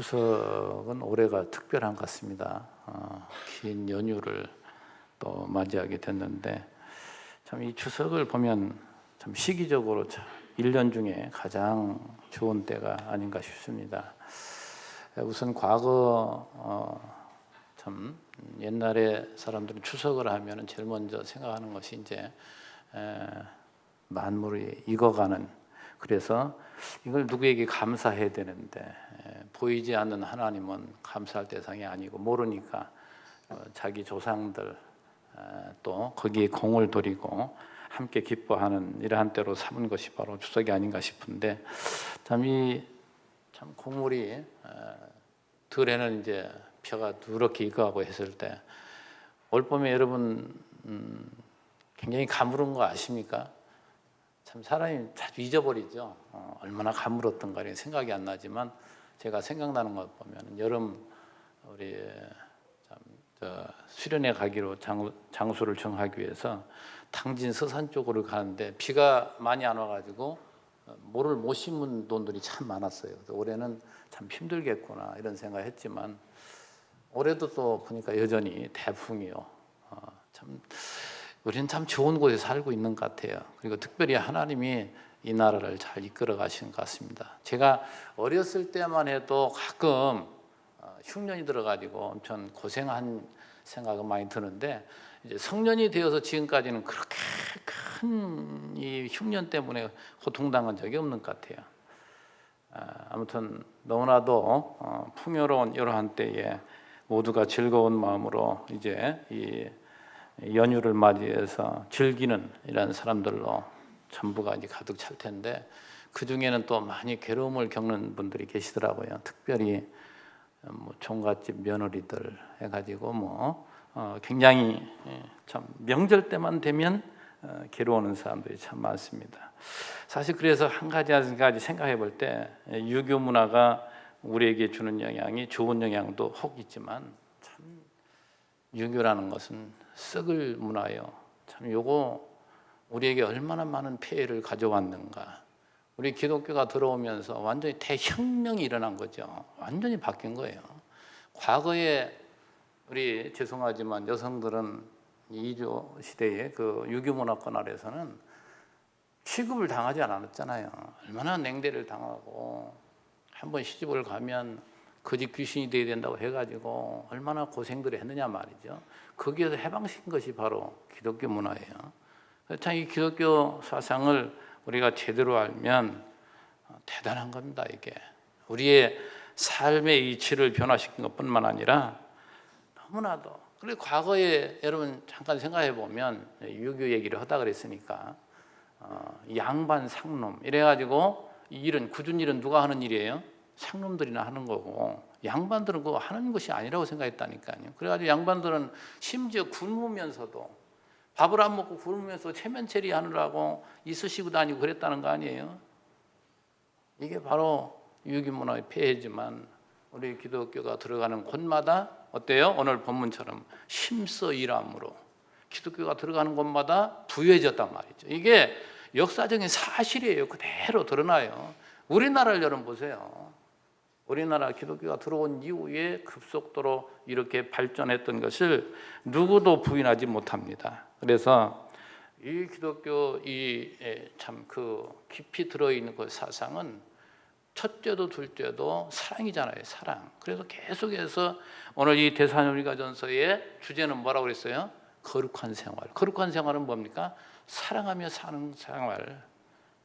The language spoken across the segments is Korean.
추석은 올해가 특별한 것 같습니다. 긴 연휴를 또 맞이하게 됐는데 참 이 추석을 보면 참 시기적으로 1년 중에 가장 좋은 때가 아닌가 싶습니다. 우선 과거 참 옛날에 사람들은 추석을 하면 제일 먼저 생각하는 것이 이제 만물이 익어가는, 그래서 이걸 누구에게 감사해야 되는데 보이지 않는 하나님은 감사할 대상이 아니고 모르니까 자기 조상들 또 거기에 공을 들이고 함께 기뻐하는 이러한 때로 삼은 것이 바로 추석이 아닌가 싶은데, 참 곡물이 들에는 이제 벼가 누렇게 익어가고 했을 때 올봄에 여러분 굉장히 가물은 거 아십니까? 참 사람이 자주 잊어버리죠. 얼마나 가물었던가 생각이 안 나지만 제가 생각나는 것 보면 여름 우리 수련회 가기로 장소를 정하기 위해서 당진 서산 쪽으로 가는데 비가 많이 안 와가지고 모를 못 심은 돈들이 참 많았어요. 올해는 참 힘들겠구나 이런 생각했지만 올해도 또 보니까 여전히 태풍이요. 참 우리는 참 좋은 곳에 살고 있는 것 같아요. 그리고 특별히 하나님이 이 나라를 잘 이끌어 가시는 것 같습니다. 제가 어렸을 때만 해도 가끔 흉년이 들어가지고 엄청 고생한 생각은 많이 드는데 이제 성년이 되어서 지금까지는 그렇게 큰 이 흉년 때문에 고통당한 적이 없는 것 같아요. 아무튼 너무나도 풍요로운 이러한 때에 모두가 즐거운 마음으로 이제 이 연휴를 맞이해서 즐기는 이런 사람들로 전부가 이제 가득 찰 텐데, 그 중에는 또 많이 괴로움을 겪는 분들이 계시더라고요. 특별히 종갓집 며느리들 해가지고 굉장히 참 명절 때만 되면 괴로워하는 사람들이 참 많습니다. 사실 그래서 한 가지 생각해 볼 때 유교 문화가 우리에게 주는 영향이 좋은 영향도 혹 있지만 참 유교라는 것은 썩을 문화예요. 참 요거 우리에게 얼마나 많은 폐해를 가져왔는가. 우리 기독교가 들어오면서 완전히 대혁명이 일어난 거죠. 완전히 바뀐 거예요. 과거에 우리 죄송하지만 여성들은 이조 시대의 그 유교 문화권 아래서는 취급을 당하지 않았잖아요. 얼마나 냉대를 당하고 한 번 시집을 가면 그 집 귀신이 돼야 된다고 해가지고 얼마나 고생들을 했느냐 말이죠. 거기에서 해방시킨 것이 바로 기독교 문화예요. 참 이 기독교 사상을 우리가 제대로 알면 대단한 겁니다. 이게 우리의 삶의 이치를 변화시킨 것뿐만 아니라 너무나도, 그리고 과거에 여러분 잠깐 생각해 보면 유교 얘기를 하다 그랬으니까 양반 상놈 이래가지고 이 일은 굳은 일은 누가 하는 일이에요? 상놈들이나 하는 거고 양반들은 그거 하는 것이 아니라고 생각했다니까요. 그래가지고 양반들은 심지어 굶으면서도 밥을 안 먹고 굶으면서 체면체리 하느라고 이쑤시고 다니고 그랬다는 거 아니에요? 이게 바로 유교 문화의 폐해지만 우리 기독교가 들어가는 곳마다 어때요? 오늘 본문처럼 힘써 일함으로 기독교가 들어가는 곳마다 부유해졌단 말이죠. 이게 역사적인 사실이에요. 그대로 드러나요. 우리나라를 여러분 보세요. 우리나라 기독교가 들어온 이후에 급속도로 이렇게 발전했던 것을 누구도 부인하지 못합니다. 그래서 이 기독교 참 그 깊이 들어있는 그 사상은 첫째도 둘째도 사랑이잖아요. 사랑. 그래서 계속해서 오늘 이 데살로니가전서의 주제는 뭐라고 그랬어요? 거룩한 생활. 거룩한 생활은 뭡니까? 사랑하며 사는 생활.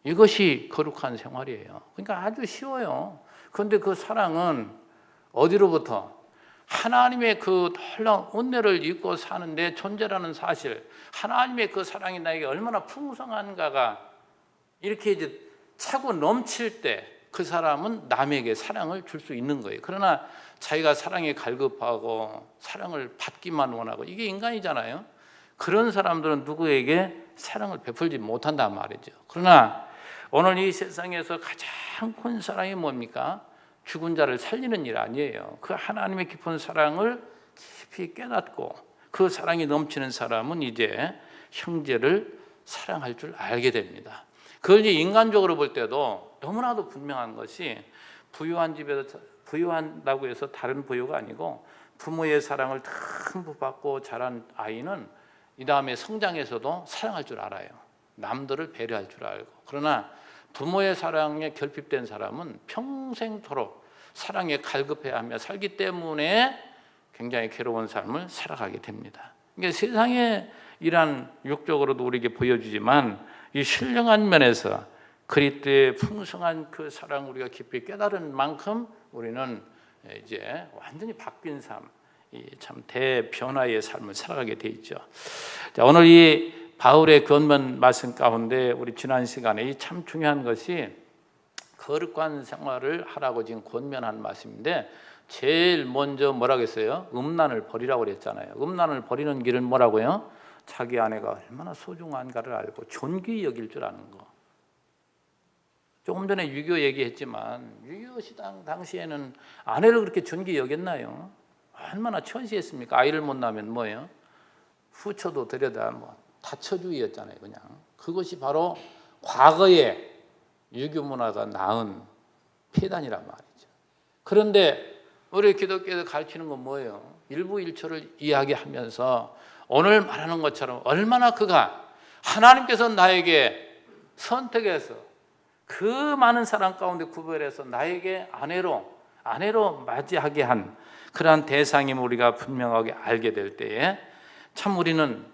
이것이 거룩한 생활이에요. 그러니까 아주 쉬워요. 그런데 그 사랑은 어디로부터? 하나님의 그 놀라운 은혜를 입고 사는데 존재라는 사실, 하나님의 그 사랑이 나에게 얼마나 풍성한가가 이렇게 이제 차고 넘칠 때 그 사람은 남에게 사랑을 줄 수 있는 거예요. 그러나 자기가 사랑에 갈급하고 사랑을 받기만 원하고, 이게 인간이잖아요. 그런 사람들은 누구에게 사랑을 베풀지 못한단 말이죠. 그러나 오늘 이 세상에서 가장 큰 사랑이 뭡니까? 죽은 자를 살리는 일 아니에요. 그 하나님의 깊은 사랑을 깊이 깨닫고 그 사랑이 넘치는 사람은 이제 형제를 사랑할 줄 알게 됩니다. 그걸 이제 인간적으로 볼 때도 너무나도 분명한 것이, 부유한 집에서 부유한다고 해서 다른 부유가 아니고 부모의 사랑을 듬뿍 받고 자란 아이는 이 다음에 성장해서도 사랑할 줄 알아요. 남들을 배려할 줄 알고. 그러나 부모의 사랑에 결핍된 사람은 평생토록 사랑에 갈급해하며 살기 때문에 굉장히 괴로운 삶을 살아가게 됩니다. 그러니까 세상에 이란 육적으로도 우리에게 보여주지만 이 신령한 면에서 그리스도의 풍성한 그 사랑을 우리가 깊이 깨달은 만큼 우리는 이제 완전히 바뀐 삶, 참 대변화의 삶을 살아가게 돼 있죠. 자, 오늘 이 바울의 권면 말씀 가운데 우리 지난 시간에 이 참 중요한 것이 거룩한 생활을 하라고 지금 권면한 말씀인데 제일 먼저 뭐라고 했어요? 음란을 버리라고 그랬잖아요. 음란을 버리는 길은 뭐라고요? 자기 아내가 얼마나 소중한가를 알고 존귀히 여길 줄 아는 거. 조금 전에 유교 얘기했지만 유교 시당 당시에는 아내를 그렇게 존귀히 여겼나요? 얼마나 천시했습니까? 아이를 못 낳으면 뭐예요? 후처도 들여다 다처주의였잖아요. 그냥 그것이 바로 과거의 유교 문화가 낳은 폐단이란 말이죠. 그런데 우리 기독교에서 가르치는 건 뭐예요? 일부일초를 이야기하면서 오늘 말하는 것처럼 얼마나 그가 하나님께서 나에게 선택해서 그 많은 사람 가운데 구별해서 나에게 아내로 맞이하게 한 그러한 대상임을 우리가 분명하게 알게 될 때에 참 우리는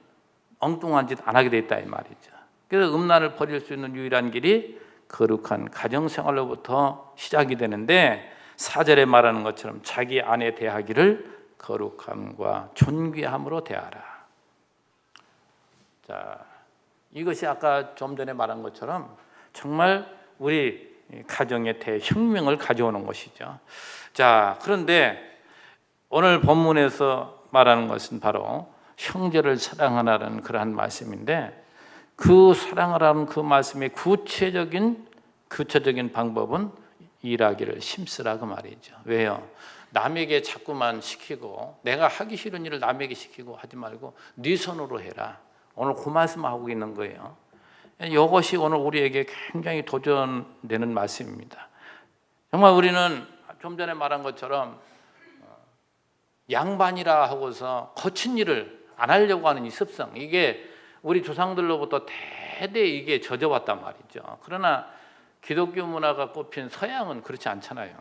엉뚱한 짓 안 하게 돼 있다 이 말이죠. 그래서 음란을 버릴 수 있는 유일한 길이 거룩한 가정생활로부터 시작이 되는데 4절에 말하는 것처럼 자기 아내 대하기를 거룩함과 존귀함으로 대하라. 자, 이것이 아까 좀 전에 말한 것처럼 정말 우리 가정의 대혁명을 가져오는 것이죠. 자, 그런데 오늘 본문에서 말하는 것은 바로 형제를 사랑하라는 그러한 말씀인데 그 사랑하라는 그 말씀의 구체적인 방법은 일하기를 힘쓰라 그 말이죠. 왜요? 남에게 자꾸만 시키고 내가 하기 싫은 일을 남에게 시키고 하지 말고 네 손으로 해라. 오늘 그 말씀하고 있는 거예요. 이것이 오늘 우리에게 굉장히 도전되는 말씀입니다. 정말 우리는 좀 전에 말한 것처럼 양반이라 하고서 거친 일을 안 하려고 하는 이 습성, 이게 우리 조상들로부터 대대 이게 젖어왔단 말이죠. 그러나 기독교 문화가 꼽힌 서양은 그렇지 않잖아요.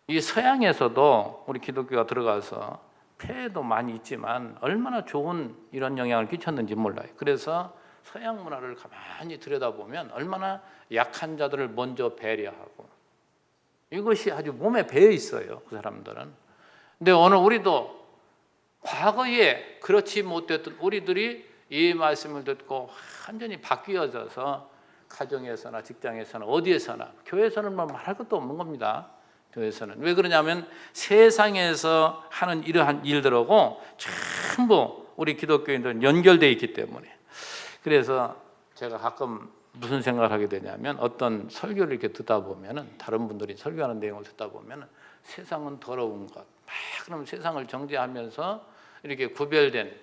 이 서양에서도 우리 기독교가 들어가서 폐해도 많이 있지만 얼마나 좋은 이런 영향을 끼쳤는지 몰라요. 그래서 서양 문화를 가만히 들여다보면 얼마나 약한 자들을 먼저 배려하고 이것이 아주 몸에 배어 있어요. 그 사람들은. 근데 오늘 우리도 과거에 그렇지 못했던 우리들이 이 말씀을 듣고 완전히 바뀌어져서 가정에서나 직장에서나 어디에서나 교회에서는 뭐 말할 것도 없는 겁니다. 교회에서는. 왜 그러냐면 세상에서 하는 이러한 일들하고 전부 우리 기독교인들은 연결되어 있기 때문에. 그래서 제가 가끔 무슨 생각을 하게 되냐면 어떤 설교를 이렇게 듣다 보면은 다른 분들이 설교하는 내용을 듣다 보면은 세상은 더러운 것. 그럼 세상을 정죄하면서 이렇게 구별된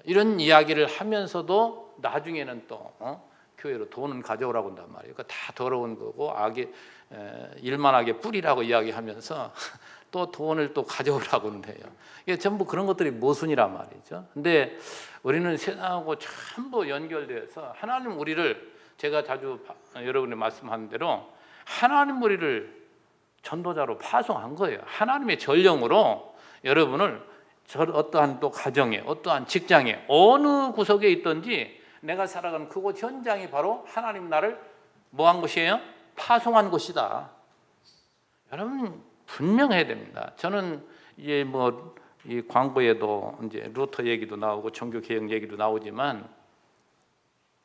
이런 이야기를 하면서도 나중에는 또 교회로 돈은 가져오라고 한단 말이에요. 그러니까 다 더러운 거고 악의 일만하게 뿌리라고 이야기하면서 또 돈을 또 가져오라고 한대요. 이게 전부 그런 것들이 모순이란 말이죠. 근데 우리는 세상하고 전부 연결되어서 하나님 우리를 제가 자주 여러분이 말씀하는 대로 하나님 우리를 전도자로 파송한 거예요. 하나님의 전령으로 여러분을 어떠한 또 가정에 어떠한 직장에 어느 구석에 있든지 내가 살아가는 그곳 현장이 바로 하나님 나를 뭐한 곳이에요? 파송한 곳이다. 여러분 분명해야 됩니다. 저는 이제 이 광고에도 이제 루터 얘기도 나오고 종교개혁 얘기도 나오지만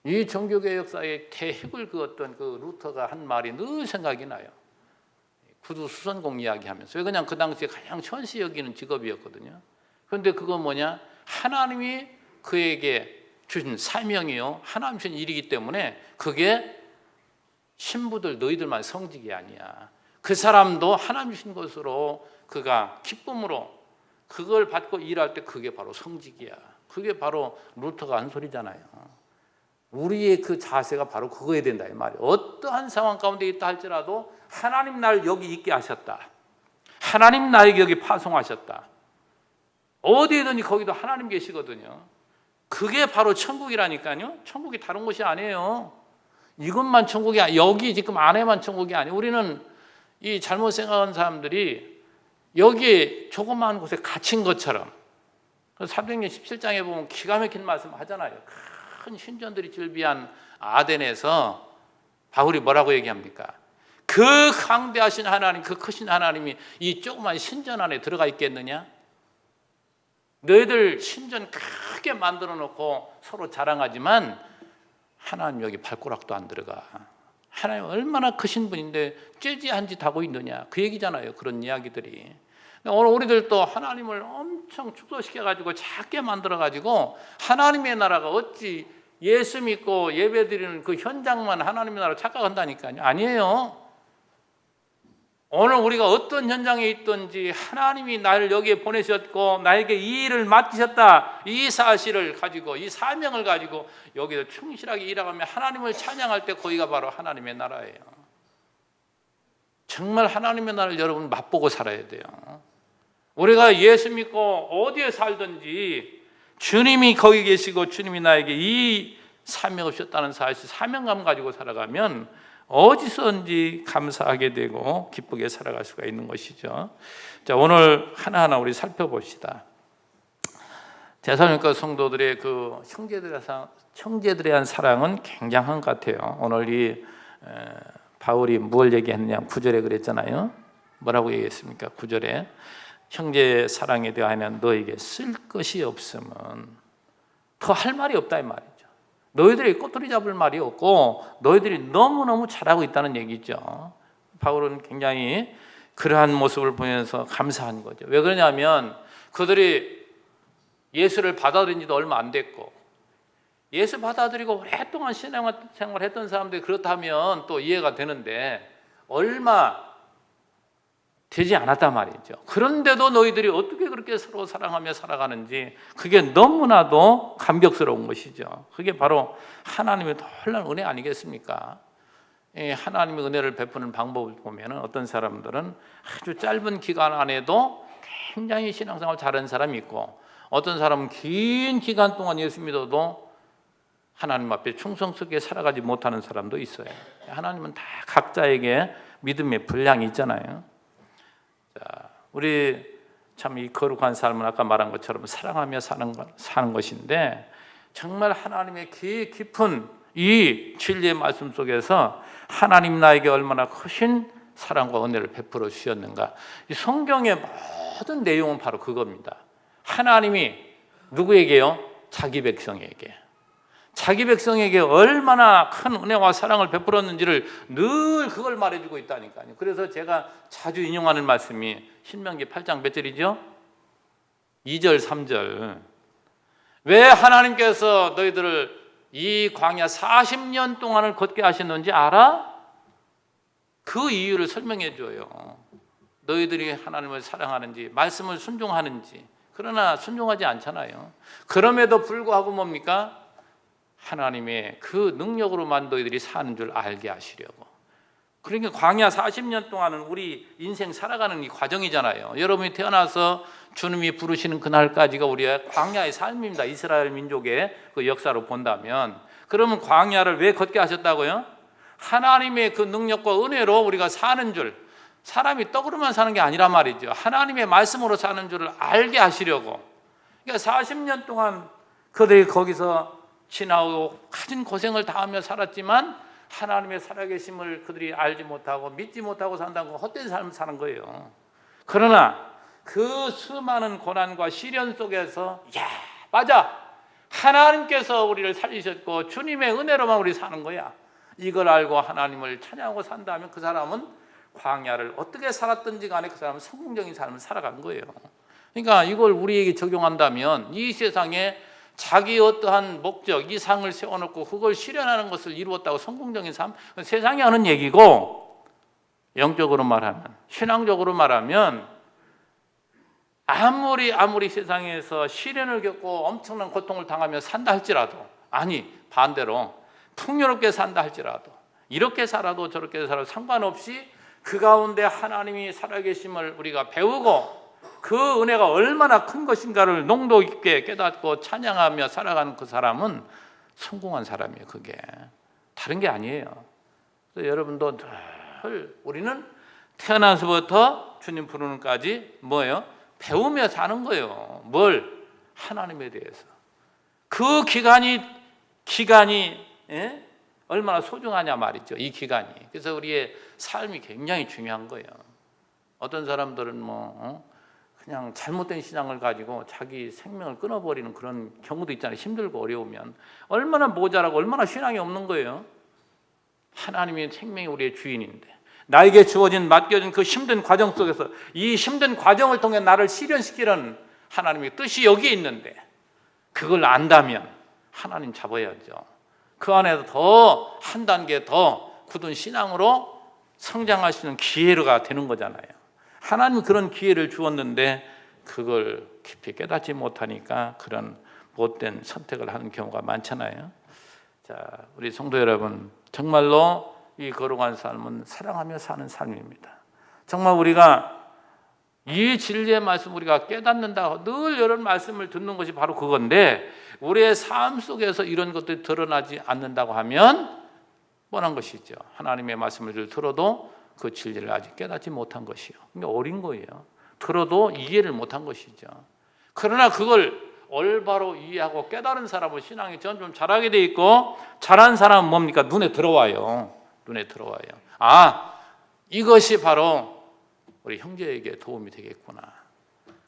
이 종교개혁사의 대핵을 그었던 그 루터가 한 말이 늘 생각이 나요. 구두 수선공 이야기하면서. 왜 그냥 그 당시에 가장 천시 여기는 직업이었거든요. 그런데 그건 뭐냐? 하나님이 그에게 주신 사명이요. 하나님 주신 일이기 때문에 그게 신부들 너희들만 성직이 아니야. 그 사람도 하나님 주신 것으로 그가 기쁨으로 그걸 받고 일할 때 그게 바로 성직이야. 그게 바로 루터가 한 소리잖아요. 우리의 그 자세가 바로 그거야 된다 이 말이에요. 어떠한 상황 가운데 있다 할지라도 하나님 나를 여기 있게 하셨다. 하나님 나에게 여기 파송하셨다. 어디에든지 거기도 하나님 계시거든요. 그게 바로 천국이라니까요. 천국이 다른 곳이 아니에요. 이것만 천국이 아니에요. 여기 지금 안에만 천국이 아니에요. 우리는 이 잘못 생각한 사람들이 여기에 조그마한 곳에 갇힌 것처럼, 사도행전 17장에 보면 기가 막힌 말씀 하잖아요. 큰 신전들이 즐비한 아덴에서 바울이 뭐라고 얘기합니까? 그 강대하신 하나님, 그 크신 하나님이 이 조그만 신전 안에 들어가 있겠느냐? 너희들 신전 크게 만들어 놓고 서로 자랑하지만 하나님 여기 발가락도 안 들어가. 하나님 얼마나 크신 분인데 째지한 짓 하고 있느냐, 그 얘기잖아요. 그런 이야기들이. 오늘 우리들도 하나님을 엄청 축소시켜가지고 작게 만들어가지고 하나님의 나라가 어찌 예수 믿고 예배드리는 그 현장만 하나님의 나라로 착각한다니까요. 아니에요. 오늘 우리가 어떤 현장에 있든지 하나님이 나를 여기에 보내셨고 나에게 이 일을 맡기셨다, 이 사실을 가지고, 이 사명을 가지고 여기서 충실하게 일하며 하나님을 찬양할 때 거기가 바로 하나님의 나라예요. 정말 하나님의 나라를 여러분 맛보고 살아야 돼요. 우리가 예수 믿고 어디에 살든지 주님이 거기 계시고 주님이 나에게 이 사명을 주셨다는 사실, 사명감 가지고 살아가면 어디서든지 감사하게 되고 기쁘게 살아갈 수가 있는 것이죠. 자, 오늘 하나하나 우리 살펴봅시다. 데살로니가 성도들의 그 형제들에 대한 사랑은 굉장한 것 같아요. 오늘 이 바울이 뭘 얘기했느냐, 9절에 그랬잖아요. 뭐라고 얘기했습니까? 9절에 형제 사랑에 대하여 너에게 쓸 것이 없으면 더 할 말이 없다 이 말이죠. 너희들이 꼬투리 잡을 말이 없고 너희들이 너무너무 잘하고 있다는 얘기죠. 바울은 굉장히 그러한 모습을 보면서 감사한 거죠. 왜 그러냐면 그들이 예수를 받아들인 지도 얼마 안 됐고 예수 받아들이고 오랫동안 신앙생활 했던 사람들이 그렇다면 또 이해가 되는데 얼마 되지 않았단 말이죠. 그런데도 너희들이 어떻게 그렇게 서로 사랑하며 살아가는지 그게 너무나도 감격스러운 것이죠. 그게 바로 하나님의 놀라운 은혜 아니겠습니까? 하나님의 은혜를 베푸는 방법을 보면 어떤 사람들은 아주 짧은 기간 안에도 굉장히 신앙생활 잘하는 사람이 있고 어떤 사람은 긴 기간 동안 예수 믿어도 하나님 앞에 충성스럽게 살아가지 못하는 사람도 있어요. 하나님은 다 각자에게 믿음의 분량이 있잖아요. 자, 우리 참 이 거룩한 삶은 아까 말한 것처럼 사랑하며 사는 것인데 정말 하나님의 깊은 이 진리의 말씀 속에서 하나님 나에게 얼마나 크신 사랑과 은혜를 베풀어 주셨는가. 이 성경의 모든 내용은 바로 그겁니다. 하나님이 누구에게요? 자기 백성에게. 자기 백성에게 얼마나 큰 은혜와 사랑을 베풀었는지를 늘 그걸 말해주고 있다니까요. 그래서 제가 자주 인용하는 말씀이 신명기 8장 몇 절이죠? 2절, 3절. 왜 하나님께서 너희들을 이 광야 40년 동안을 걷게 하셨는지 알아? 그 이유를 설명해 줘요. 너희들이 하나님을 사랑하는지, 말씀을 순종하는지. 그러나 순종하지 않잖아요. 그럼에도 불구하고 뭡니까? 하나님의 그 능력으로만 너희들이 사는 줄 알게 하시려고. 그러니까 광야 40년 동안은 우리 인생 살아가는 이 과정이잖아요. 여러분이 태어나서 주님이 부르시는 그날까지가 우리의 광야의 삶입니다. 이스라엘 민족의 그 역사로 본다면. 그러면 광야를 왜 걷게 하셨다고요? 하나님의 그 능력과 은혜로 우리가 사는 줄, 사람이 떡으로만 사는 게 아니란 말이죠. 하나님의 말씀으로 사는 줄을 알게 하시려고. 그러니까 40년 동안 그들이 거기서 지나고 가진 고생을 다하며 살았지만 하나님의 살아계심을 그들이 알지 못하고 믿지 못하고 산다고 헛된 삶을 사는 거예요. 그러나 그 수많은 고난과 시련 속에서 맞아, 하나님께서 우리를 살리셨고 주님의 은혜로만 우리 사는 거야. 이걸 알고 하나님을 찬양하고 산다면 그 사람은 광야를 어떻게 살았든지 간에 그 사람은 성공적인 삶을 살아간 거예요. 그러니까 이걸 우리에게 적용한다면 이 세상에 자기 어떠한 목적, 이상을 세워놓고 그걸 실현하는 것을 이루었다고 성공적인 삶, 세상이 하는 얘기고, 영적으로 말하면, 신앙적으로 말하면 아무리 세상에서 시련을 겪고 엄청난 고통을 당하며 산다 할지라도, 아니 반대로 풍요롭게 산다 할지라도, 이렇게 살아도 저렇게 살아도 상관없이 그 가운데 하나님이 살아계심을 우리가 배우고 그 은혜가 얼마나 큰 것인가를 농도 있게 깨닫고 찬양하며 살아가는 그 사람은 성공한 사람이에요. 그게 다른 게 아니에요. 그래서 여러분도 늘 우리는 태어나서부터 주님 부르는까지 뭐예요? 배우며 사는 거예요. 뭘? 하나님에 대해서. 그 기간이 얼마나 소중하냐 말이죠. 이 기간이. 그래서 우리의 삶이 굉장히 중요한 거예요. 어떤 사람들은 그냥 잘못된 신앙을 가지고 자기 생명을 끊어버리는 그런 경우도 있잖아요. 힘들고 어려우면. 얼마나 모자라고 얼마나 신앙이 없는 거예요. 하나님의 생명이 우리의 주인인데 나에게 주어진 맡겨진 그 힘든 과정 속에서 이 힘든 과정을 통해 나를 실현시키는 하나님의 뜻이 여기에 있는데 그걸 안다면 하나님 잡아야죠. 그 안에서 더 한 단계 더 굳은 신앙으로 성장할 수 있는 기회가 되는 거잖아요. 하나님 그런 기회를 주었는데 그걸 깊이 깨닫지 못하니까 그런 못된 선택을 하는 경우가 많잖아요. 자, 우리 성도 여러분, 정말로 이 거룩한 삶은 사랑하며 사는 삶입니다. 정말 우리가 이 진리의 말씀 우리가 깨닫는다, 늘 이런 말씀을 듣는 것이 바로 그건데 우리의 삶 속에서 이런 것들이 드러나지 않는다고 하면 뻔한 것이죠. 하나님의 말씀을 들어도 그 진리를 아직 깨닫지 못한 것이요. 그러니까 어린 거예요. 들어도 이해를 못한 것이죠. 그러나 그걸 올바로 이해하고 깨달은 사람은 신앙이 점점 잘하게 돼 있고 잘한 사람은 뭡니까? 눈에 들어와요. 눈에 들어와요. 아, 이것이 바로 우리 형제에게 도움이 되겠구나.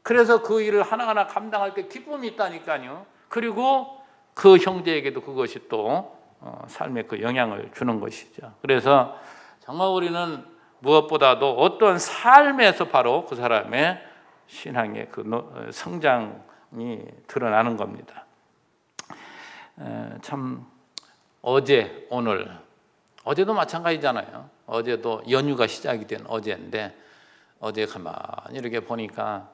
그래서 그 일을 하나하나 감당할 때 기쁨이 있다니까요. 그리고 그 형제에게도 그것이 또 삶에 그 영향을 주는 것이죠. 그래서 정말 우리는 무엇보다도 어떤 삶에서 바로 그 사람의 신앙의 그 성장이 드러나는 겁니다. 참 어제 오늘 어제도 마찬가지잖아요. 어제도 연휴가 시작이 된 어제인데 어제 가만히 이렇게 보니까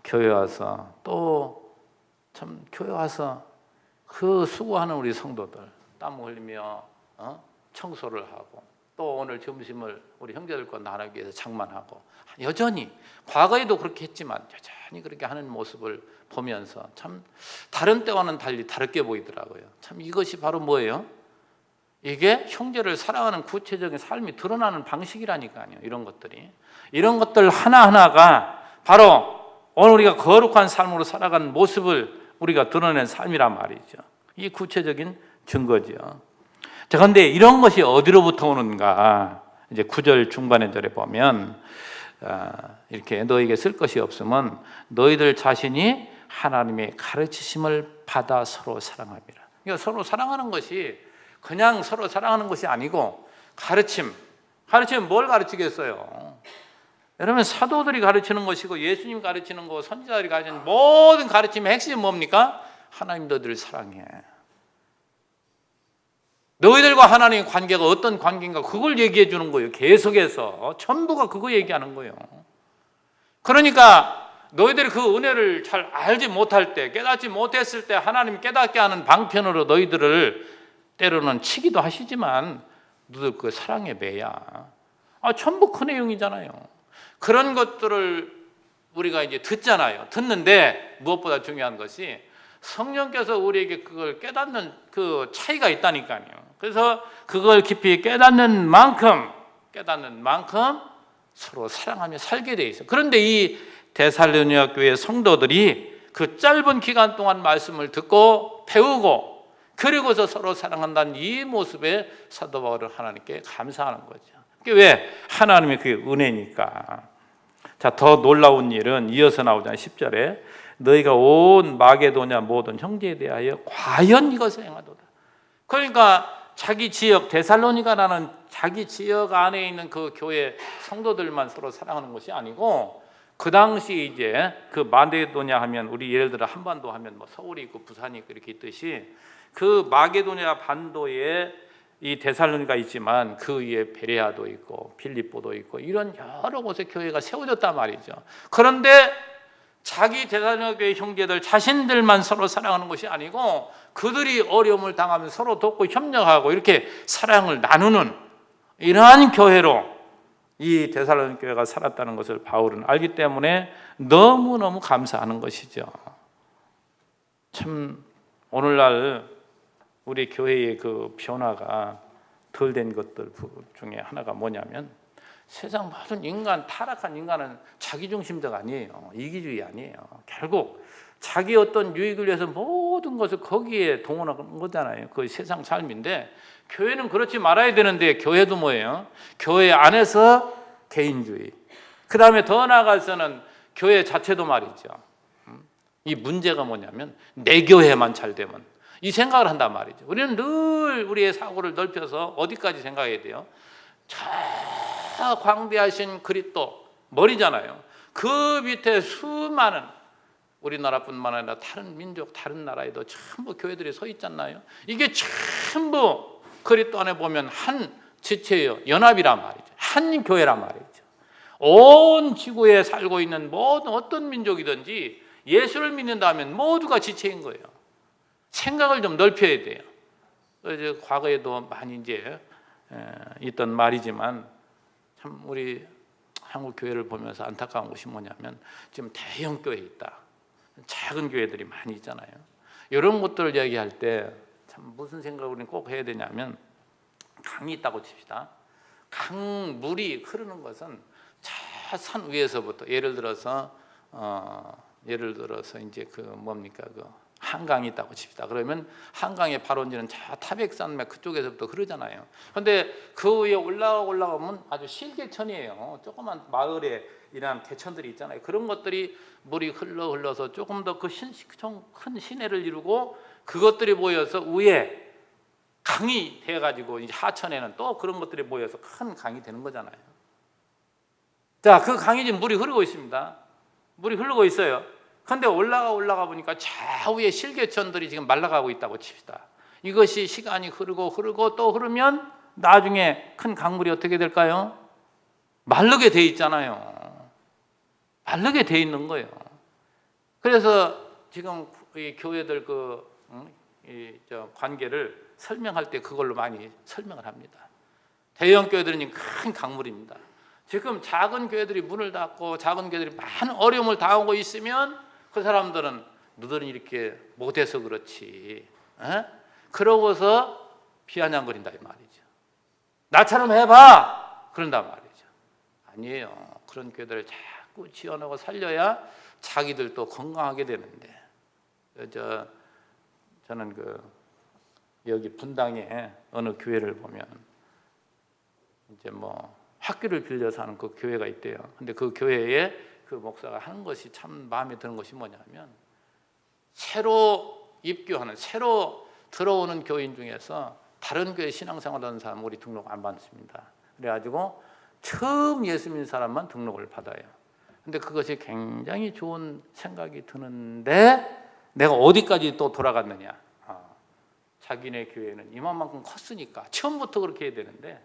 교회 와서 또 참 교회 와서 그 수고하는 우리 성도들 땀 흘리며 청소를 하고 또 오늘 점심을 우리 형제들과 나누기 위해서 장만하고 여전히 과거에도 그렇게 했지만 여전히 그렇게 하는 모습을 보면서 참 다른 때와는 달리 다르게 보이더라고요. 참 이것이 바로 뭐예요? 이게 형제를 사랑하는 구체적인 삶이 드러나는 방식이라니까요. 이런 것들 하나하나가 바로 오늘 우리가 거룩한 삶으로 살아가는 모습을 우리가 드러낸 삶이란 말이죠. 이게 구체적인 증거죠. 자, 그런데 이런 것이 어디로부터 오는가? 이제 9절 중반의 절에 보면 이렇게 너에게 쓸 것이 없으면 너희들 자신이 하나님의 가르치심을 받아 서로 사랑함이라. 그러니까 서로 사랑하는 것이 그냥 서로 사랑하는 것이 아니고 가르치면 뭘 가르치겠어요? 여러분 사도들이 가르치는 것이고 예수님 가르치는 거 선지자들이 가르치는 모든 가르침의 핵심이 뭡니까? 하나님 너희들을 사랑해. 너희들과 하나님의 관계가 어떤 관계인가 그걸 얘기해 주는 거예요. 계속해서 전부가 그거 얘기하는 거예요. 그러니까 너희들이 그 은혜를 잘 알지 못할 때 깨닫지 못했을 때 하나님 깨닫게 하는 방편으로 너희들을 때로는 치기도 하시지만 너희들 그 사랑의 매야. 전부 그 내용이잖아요. 그런 것들을 우리가 이제 듣잖아요. 듣는데 무엇보다 중요한 것이 성령께서 우리에게 그걸 깨닫는 그 차이가 있다니까요. 그래서 그걸 깊이 깨닫는 만큼 서로 사랑하며 살게 돼 있어요. 그런데 이 데살로니가 교회 성도들이 그 짧은 기간 동안 말씀을 듣고 배우고 그리고서 서로 사랑한다는 이 모습에 사도 바울은 하나님께 감사하는 거죠. 그게 왜? 하나님의 그게 은혜니까. 자, 더 놀라운 일은 이어서 나오잖아요. 10절에 너희가 온 마게도냐 모든 형제에 대하여 과연 이것을 행하도다. 그러니까 자기 지역 데살로니가라는 자기 지역 안에 있는 그 교회 성도들만 서로 사랑하는 것이 아니고 그 당시 이제 그 마게도냐 하면 우리 예를 들어 한반도 하면 뭐 서울이 있고 부산이 있고 이렇게 있듯이 그 마게도냐 반도에 이 데살로니가 있지만 그 위에 베레아도 있고 빌립보도 있고 이런 여러 곳에 교회가 세워졌단 말이죠. 그런데 자기 데살로니가 교회 형제들 자신들만 서로 사랑하는 것이 아니고 그들이 어려움을 당하면 서로 돕고 협력하고 이렇게 사랑을 나누는 이러한 교회로 이 데살로니가 교회가 살았다는 것을 바울은 알기 때문에 너무너무 감사하는 것이죠. 참 오늘날 우리 교회의 그 변화가 덜 된 것들 중에 하나가 뭐냐면 세상 모든 인간, 타락한 인간은 자기중심적 아니에요. 이기주의 아니에요. 결국 자기 어떤 유익을 위해서 모든 것을 거기에 동원하는 거잖아요. 그 세상 삶인데 교회는 그렇지 말아야 되는데 교회도 뭐예요? 교회 안에서 개인주의. 그 다음에 더 나아가서는 교회 자체도 말이죠. 이 문제가 뭐냐면 내 교회만 잘 되면 이 생각을 한단 말이죠. 우리는 늘 우리의 사고를 넓혀서 어디까지 생각해야 돼요? 저 광대하신 그리스도 머리잖아요. 그 밑에 수많은 우리나라뿐만 아니라 다른 민족, 다른 나라에도 전부 교회들이 서 있잖아요. 이게 전부 그리스도 안에 보면 한 지체예요. 연합이란 말이죠. 한 교회란 말이죠. 온 지구에 살고 있는 모든 어떤 민족이든지 예수를 믿는다면 모두가 지체인 거예요. 생각을 좀 넓혀야 돼요. 이제 과거에도 많이 이제 있던 말이지만 참 우리 한국 교회를 보면서 안타까운 것이 뭐냐면 지금 대형 교회 있다. 작은 교회들이 많이 있잖아요. 이런 것들을 이야기할 때 참 무슨 생각을 우리는 꼭 해야 되냐면 강이 있다고 칩시다. 강물이 흐르는 것은 저 산 위에서부터 예를 들어서 이제 그 뭡니까 그 한강이 있다고 칩시다. 그러면 한강의 발원지는 저 타백산맥 그쪽에서부터 흐르잖아요. 그런데 그 위에 올라가면 아주 실개천이에요. 조그만 마을에 이런 개천들이 있잖아요. 그런 것들이 물이 흘러서 조금 더 그 큰 시내를 이루고 그것들이 모여서 위에 강이 돼가지고 이제 하천에는 또 그런 것들이 모여서 큰 강이 되는 거잖아요. 자, 그 강이 지금 물이 흐르고 있습니다. 물이 흐르고 있어요. 그런데 올라가 보니까 저 위에 실개천들이 지금 말라가고 있다고 칩시다. 이것이 시간이 흐르고 또 흐르면 나중에 큰 강물이 어떻게 될까요? 마르게 돼 있잖아요. 마르게 돼 있는 거예요. 그래서 지금 이 교회들 관계를 설명할 때 그걸로 많이 설명을 합니다. 대형 교회들은 큰 강물입니다. 지금 작은 교회들이 문을 닫고 작은 교회들이 많은 어려움을 당하고 있으면 그 사람들은 너들은 이렇게 못해서 그렇지. 그러고서 비아냥거린다 이 말이죠. 나처럼 해봐. 그런단 말이죠. 아니에요. 그런 교회들을 자꾸 지원하고 살려야 자기들도 건강하게 되는데. 저는 여기 분당에 어느 교회를 보면 이제 학교를 빌려서 하는 그 교회가 있대요. 근데 그 교회에 그 목사가 하는 것이 참 마음에 드는 것이 뭐냐면 새로 입교하는 새로 들어오는 교인 중에서 다른 교회 신앙생활하는 사람 우리 등록 안 받습니다. 그래가지고 처음 예수 믿는 사람만 등록을 받아요. 근데 그것이 굉장히 좋은 생각이 드는데 내가 어디까지 또 돌아갔느냐. 자기네 교회는 이만큼 컸으니까 처음부터 그렇게 해야 되는데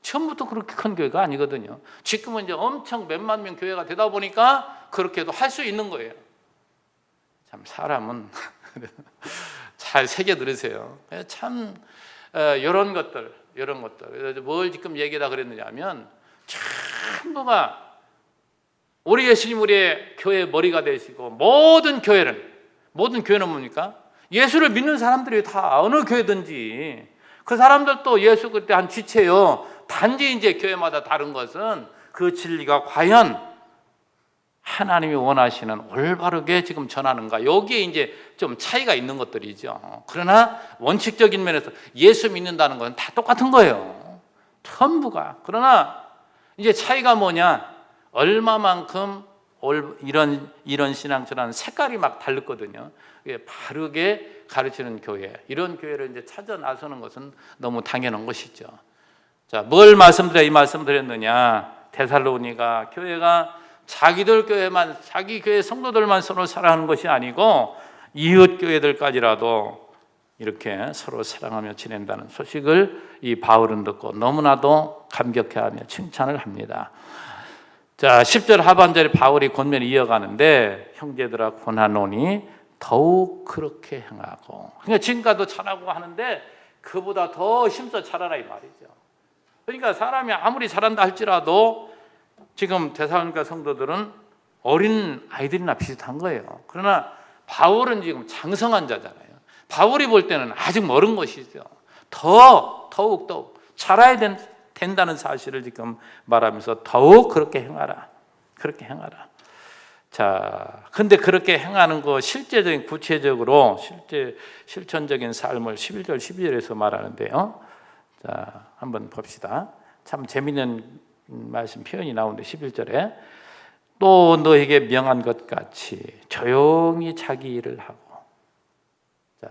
처음부터 그렇게 큰 교회가 아니거든요. 지금은 이제 엄청 몇만 명 교회가 되다 보니까 그렇게도 할 수 있는 거예요. 참 사람은 잘 새겨 들으세요. 참 이런 것들 뭘 지금 얘기하다 그랬느냐면 전부가 우리 예수님 우리의 교회의 머리가 되시고 모든 교회는 뭡니까? 예수를 믿는 사람들이 다 어느 교회든지 그 사람들도 예수 그때 한 지체요. 단지 이제 교회마다 다른 것은 그 진리가 과연 하나님이 원하시는 올바르게 지금 전하는가 여기에 이제 좀 차이가 있는 것들이죠. 그러나 원칙적인 면에서 예수 믿는다는 건 다 똑같은 거예요. 전부가. 그러나 이제 차이가 뭐냐? 얼마만큼 이런 신앙처럼 색깔이 막 다르거든요. 바르게 가르치는 교회, 이런 교회를 이제 찾아 나서는 것은 너무 당연한 것이죠. 자, 뭘 말씀드려 이 말씀 드렸느냐? 데살로니가 교회가 자기들 교회만, 자기 교회 성도들만 서로 사랑하는 것이 아니고 이웃 교회들까지라도 이렇게 서로 사랑하며 지낸다는 소식을 이 바울은 듣고 너무나도 감격해하며 칭찬을 합니다. 자, 10절 하반절에 바울이 권면을 이어가는데 형제들아 권하노니 더욱 그렇게 행하고. 그러니까 지금까지도 잘하고 하는데 그보다 더 힘써 잘하라 이 말이죠. 그러니까 사람이 아무리 잘한다 할지라도 지금 데살로니가 성도들은 어린 아이들이나 비슷한 거예요. 그러나 바울은 지금 장성한 자잖아요. 바울이 볼 때는 아직 멀은 것이죠. 더욱 잘해야 된다는 사실을 지금 말하면서 더욱 그렇게 행하라. 그렇게 행하라. 자, 근데 그렇게 행하는 거 실제적인 구체적으로 실천적인 삶을 11절 12절에서 말하는데요. 자, 한번 봅시다. 참 재미있는 말씀 표현이 나오는데 11절에 또 너에게 명한 것 같이 조용히 자기 일을 하고. 자,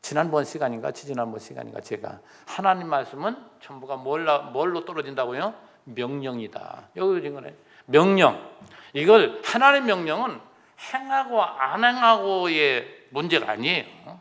지난번 시간인가 제가 하나님 말씀은 전부가 뭘로 떨어진다고요? 명령이다. 여기 지금 거네. 명령. 이걸 하나님의 명령은 행하고 안 행하고의 문제가 아니에요.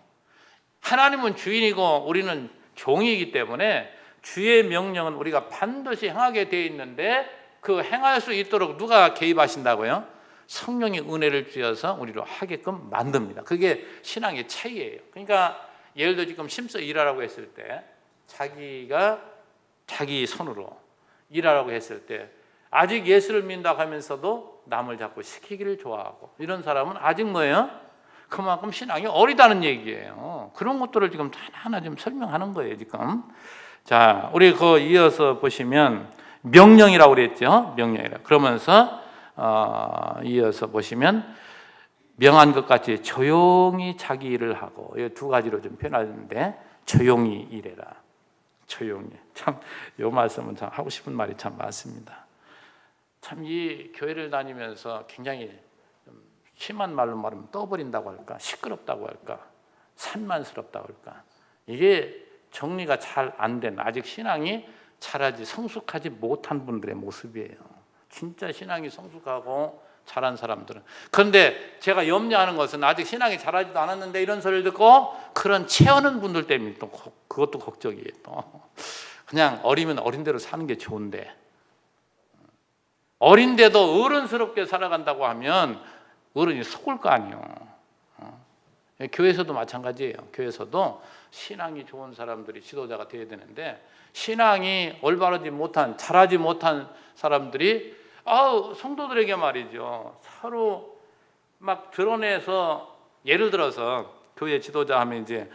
하나님은 주인이고 우리는 종이기 때문에 주의 명령은 우리가 반드시 행하게 되어 있는데 그 행할 수 있도록 누가 개입하신다고요? 성령의 은혜를 주셔서 우리로 하게끔 만듭니다. 그게 신앙의 차이예요. 그러니까 예를 들어 지금 심서 일하라고 했을 때 자기가 자기 손으로 일하라고 했을 때 아직 예수를 믿는다고 하면서도 남을 자꾸 시키기를 좋아하고 이런 사람은 아직 뭐예요? 그만큼 신앙이 어리다는 얘기예요. 그런 것들을 지금 하나하나 좀 설명하는 거예요 지금. 자, 우리 그 이어서 보시면 명령이라고 그랬죠. 명령이라. 그러면서 이어서 보시면 명한 것 같이 조용히 자기 일을 하고 이 두 가지로 좀 표현하는데 조용히 일해라. 조용히. 참 이 말씀은 참 하고 싶은 말이 참 많습니다. 참 이 교회를 다니면서 굉장히 좀 심한 말로 말하면 떠버린다고 할까, 시끄럽다고 할까, 산만스럽다고 할까. 이게 정리가 잘 안 된 아직 신앙이 자라지 성숙하지 못한 분들의 모습이에요. 진짜 신앙이 성숙하고 잘한 사람들은. 그런데 제가 염려하는 것은 아직 신앙이 자라지도 않았는데 이런 소리를 듣고 그런 채우는 분들 때문에 또 그것도 걱정이에요. 또 그냥 어리면 어린 대로 사는 게 좋은데 어린데도 어른스럽게 살아간다고 하면 어른이 속을 거 아니에요. 교회에서도 마찬가지예요. 교회에서도 신앙이 좋은 사람들이 지도자가 되어야 되는데 신앙이 올바르지 못한, 잘하지 못한 사람들이 성도들에게 말이죠. 서로 막 드러내서 예를 들어서 교회 지도자 하면 이제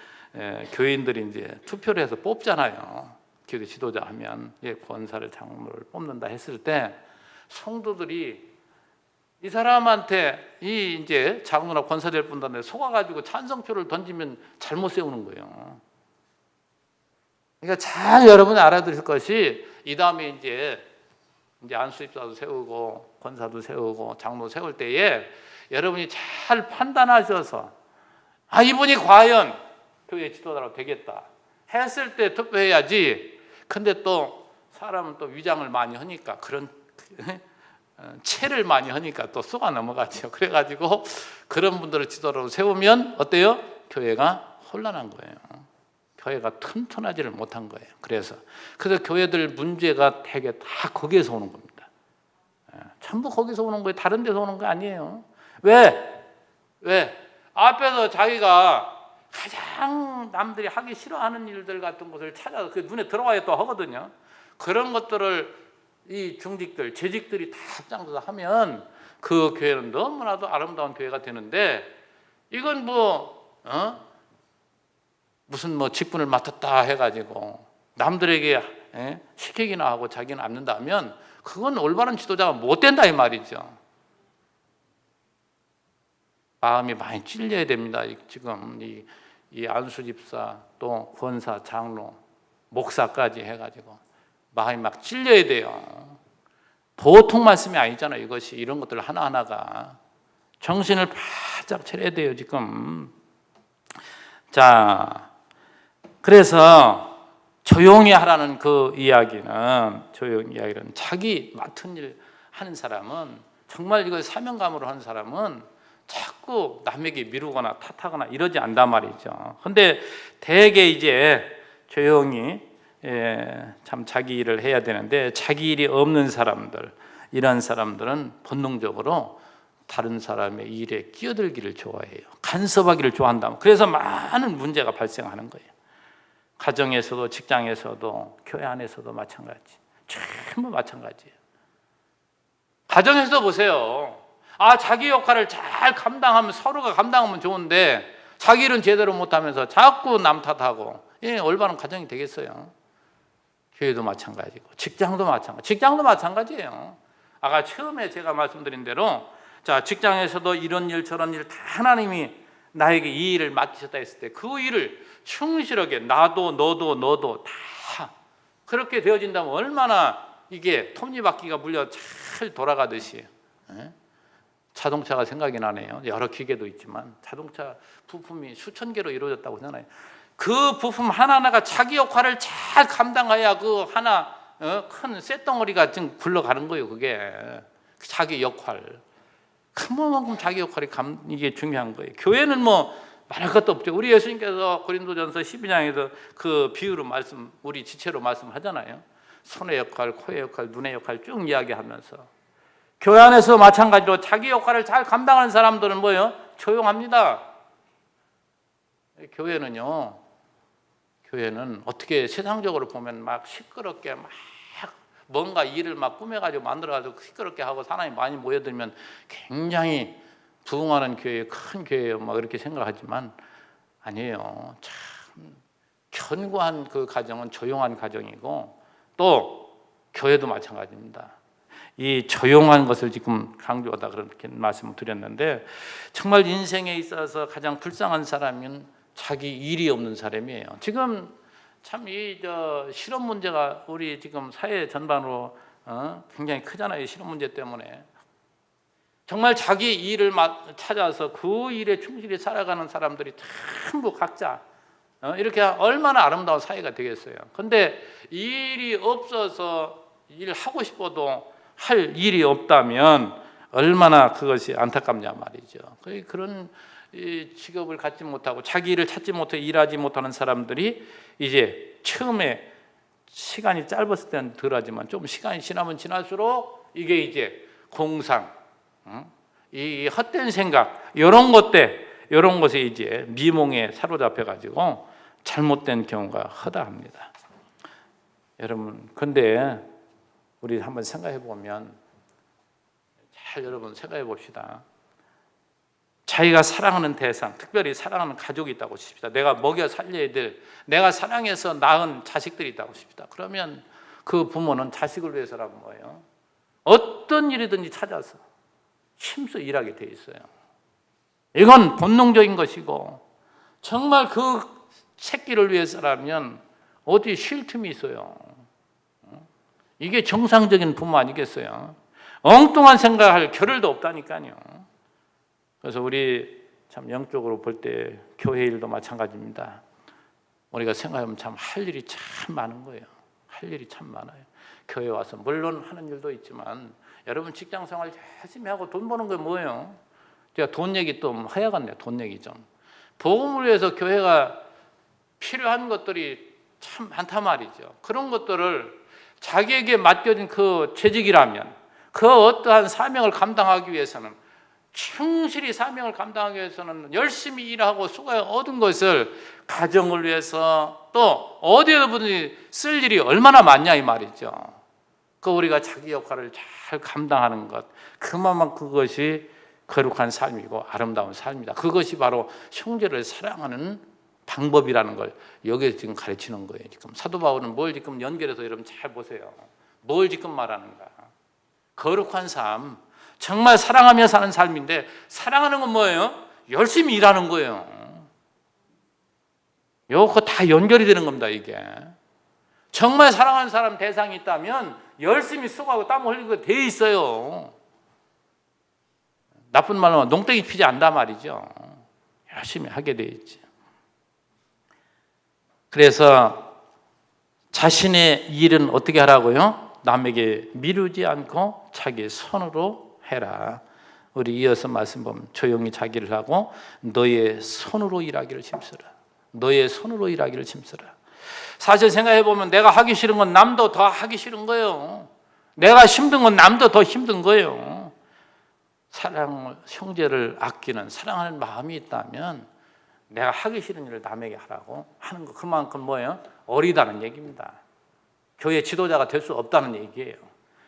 교인들이 이제 투표를 해서 뽑잖아요. 교회 지도자 하면 권사를 장로를 뽑는다 했을 때 성도들이 이 사람한테 이 이제 장로나 권사 될 분들한테 속아가지고 찬성표를 던지면 잘못 세우는 거예요. 그러니까 잘 여러분이 알아들을 것이 이 다음에 이제 안수집사도 세우고 권사도 세우고 장로 세울 때에 여러분이 잘 판단하셔서 이분이 과연 교회 지도자로 되겠다 했을 때 투표해야지. 근데 또 사람은 또 위장을 많이 하니까 그런 채를 많이 하니까 또 쏘가 넘어가죠. 그래가지고 그런 분들을 지도자로 세우면 어때요? 교회가 혼란한 거예요. 교회가 튼튼하지를 못한 거예요. 그래서 교회들 문제가 되게 다 거기에서 오는 겁니다. 전부 거기서 오는 거예요. 다른 데서 오는 거 아니에요. 왜? 앞에서 자기가 가장 남들이 하기 싫어하는 일들 같은 것을 찾아서 그 눈에 들어와야 또 하거든요. 그런 것들을 이 중직들, 재직들이 다 앞장서서 하면 그 교회는 너무나도 아름다운 교회가 되는데 이건 무슨 직분을 맡았다 해가지고 남들에게 시키기나 하고 자기는 앉는다면 그건 올바른 지도자가 못 된다 이 말이죠. 마음이 많이 찔려야 됩니다. 지금 이 안수집사 또 권사, 장로, 목사까지 해가지고 마음이 막 찔려야 돼요. 보통 말씀이 아니잖아요. 이것이 이런 것들 하나하나가 정신을 바짝 차려야 돼요. 지금. 자, 그래서 조용히 하라는 그 이야기는 자기 맡은 일 하는 사람은 정말 이걸 사명감으로 하는 사람은 자꾸 남에게 미루거나 탓하거나 이러지 않단 말이죠. 근데 대개 이제 조용히 참 자기 일을 해야 되는데 자기 일이 없는 사람들, 이런 사람들은 본능적으로 다른 사람의 일에 끼어들기를 좋아해요. 간섭하기를 좋아한다. 그래서 많은 문제가 발생하는 거예요. 가정에서도 직장에서도 교회 안에서도 마찬가지. 전부 마찬가지예요. 가정에서도 보세요. 자기 역할을 잘 감당하면, 서로가 감당하면 좋은데 자기 일은 제대로 못하면서 자꾸 남 탓하고, 올바른 가정이 되겠어요? 교회도 마찬가지고 직장도 마찬가지예요. 아까 처음에 제가 말씀드린 대로, 자, 직장에서도 이런 일 저런 일 다 하나님이 나에게 이 일을 맡기셨다 했을 때 그 일을 충실하게 나도 너도 다 그렇게 되어진다면 얼마나 이게 톱니바퀴가 물려 잘 돌아가듯이. 자동차가 생각이 나네요. 여러 기계도 있지만 자동차 부품이 수천 개로 이루어졌다고 하잖아요. 그 부품 하나하나가 자기 역할을 잘 감당해야 그 하나 큰 쇳덩어리가 지금 굴러가는 거예요. 그게 자기 역할. 그만큼 자기 역할이 이게 중요한 거예요. 교회는 뭐 말할 것도 없죠. 우리 예수님께서 고린도전서 12장에서 그 비유로 우리 지체로 말씀하잖아요. 손의 역할, 코의 역할, 눈의 역할 쭉 이야기하면서, 교회 안에서 마찬가지로 자기 역할을 잘 감당하는 사람들은 뭐예요? 조용합니다. 교회는 어떻게 세상적으로 보면 막 시끄럽게 막 뭔가 일을 막 꾸며가지고 만들어가지고 시끄럽게 하고 사람이 많이 모여들면 굉장히 부흥하는 교회, 큰 교회예요. 막 그렇게 생각하지만 아니에요. 참 견고한 그 가정은 조용한 가정이고, 또 교회도 마찬가지입니다. 이 조용한 것을 지금 강조하다 그렇게 말씀을 드렸는데, 정말 인생에 있어서 가장 불쌍한 사람은 자기 일이 없는 사람이에요. 지금 참 이 실업 문제가 우리 지금 사회 전반으로 굉장히 크잖아요. 실업 문제 때문에 정말 자기 일을 찾아서 그 일에 충실히 살아가는 사람들이 전부 각자 이렇게 얼마나 아름다운 사회가 되겠어요. 그런데 일이 없어서 일하고 싶어도 할 일이 없다면 얼마나 그것이 안타깝냐 말이죠. 그런 직업을 갖지 못하고 자기 일을 찾지 못해 일하지 못하는 사람들이 이제 처음에 시간이 짧았을 때는 덜하지만 좀 시간이 지나면 지날수록 이게 이제 공상, 이 헛된 생각, 이런 것에 이제 미몽에 사로잡혀 가지고 잘못된 경우가 허다합니다. 여러분, 근데 우리 한번 생각해 보면, 여러분 생각해 봅시다. 자기가 사랑하는 대상, 특별히 사랑하는 가족이 있다고 칩시다. 내가 먹여 살려야 될, 내가 사랑해서 낳은 자식들이 있다고 칩시다. 그러면 그 부모는 자식을 위해서라고 뭐예요? 어떤 일이든지 찾아서 힘써 일하게 돼 있어요. 이건 본능적인 것이고, 정말 그 새끼를 위해서라면 어디 쉴 틈이 있어요. 이게 정상적인 부모 아니겠어요? 엉뚱한 생각할 겨를도 없다니까요. 그래서 우리 참 영적으로 볼 때 교회 일도 마찬가지입니다. 우리가 생각하면 참 할 일이 참 많은 거예요. 할 일이 참 많아요. 교회 와서 물론 하는 일도 있지만, 여러분 직장 생활 열심히 하고 돈 버는 게 뭐예요? 제가 돈 얘기 또 하여간네요. 돈 얘기 좀. 복음을 위해서 교회가 필요한 것들이 참 많단 말이죠. 그런 것들을 자기에게 맡겨진 그 재직이라면, 그 어떠한 사명을 감당하기 위해서는, 충실히 사명을 감당하기 위해서는 열심히 일하고 수고해 얻은 것을 가정을 위해서 또 어디에든지 쓸 일이 얼마나 많냐 이 말이죠. 그 우리가 자기 역할을 잘 감당하는 것, 그만큼 그것이 거룩한 삶이고 아름다운 삶이다. 그것이 바로 형제를 사랑하는 방법이라는 걸 여기서 지금 가르치는 거예요. 지금 사도 바울은 뭘 지금 연결해서 여러분 잘 보세요. 뭘 지금 말하는가? 거룩한 삶, 정말 사랑하며 사는 삶인데, 사랑하는 건 뭐예요? 열심히 일하는 거예요. 이거 다 연결이 되는 겁니다. 이게 정말 사랑하는 사람 대상이 있다면 열심히 수고하고 땀 흘리고 돼 있어요. 나쁜 말로 하면 농땡이 피지 않단 말이죠. 열심히 하게 돼 있지. 그래서 자신의 일은 어떻게 하라고요? 남에게 미루지 않고 자기 손으로 해라. 우리 이어서 말씀 보면, 조용히 자기를 하고 너의 손으로 일하기를 힘쓰라. 너의 손으로 일하기를 힘쓰라. 사실 생각해 보면 내가 하기 싫은 건 남도 더 하기 싫은 거예요. 내가 힘든 건 남도 더 힘든 거예요. 형제를 아끼는 사랑하는 마음이 있다면 내가 하기 싫은 일을 남에게 하라고 하는 거, 그만큼 뭐예요? 어리다는 얘기입니다. 교회 지도자가 될 수 없다는 얘기예요.